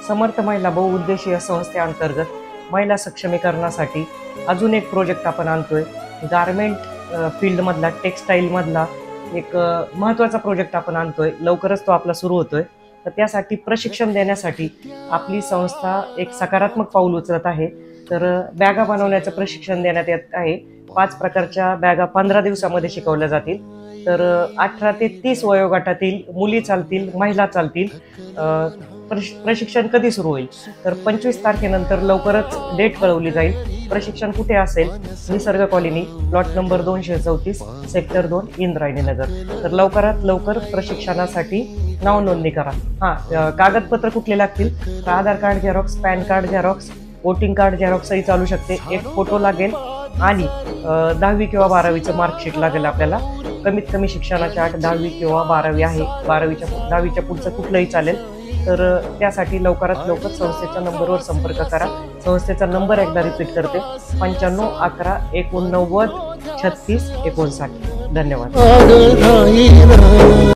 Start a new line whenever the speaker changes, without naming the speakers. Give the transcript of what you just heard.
समर्थ महिला बहुउद्देशीय संस्थेअंतर्गत महिला सक्षमीकरणासाठी अजून एक प्रोजेक्ट आपण आणतोय। गारमेंट फील्डमधला, टेक्स्टाईलमधला एक महत्त्वाचा प्रोजेक्ट आपण आणतोय। लवकरच तो आपला सुरू होतोय। तर त्यासाठी प्रशिक्षण देण्यासाठी आपली संस्था एक सकारात्मक पाऊल उचलत आहे। तर बॅगा बनवण्याचं प्रशिक्षण देण्यात येत आहे। 5 प्रकारच्या बॅगा 15 दिवसामध्ये शिकवल्या जातील। तर 18 ते 30 वयोगटातील मुली चालतील, महिला चालतील। प्रशिक्षण कधी सुरू होईल तर 25 तारखेनंतर लवकरच डेट कळवली जाईल। प्रशिक्षण कुठे असेल? Nisarg colony, plot number 234, sector 2, Indrayani Nagar. तर लवकरात लवकर प्रशिक्षणासाठी नाव नोंदणी करा। कागदपत्र कुठले लागतील? तर Aadhaar card xerox, PAN card xerox, voting card झेरॉक्सही चालू शकते। एक फोटो लागेल आणि 10वी किंवा 12वीचं मार्कशीट लागेल आपल्याला। कमीत कमी शिक्षणाची अट 10वी किंवा 12वी आहे। 10वीच्या पुढचं कुठलंही चालेल। तर त्यासाठी लवकरात लवकर संस्थेच्या नंबरवर संपर्क करा। संस्थेचा नंबर एकदा रिपीट करते, 95 11 89 36 59। धन्यवाद।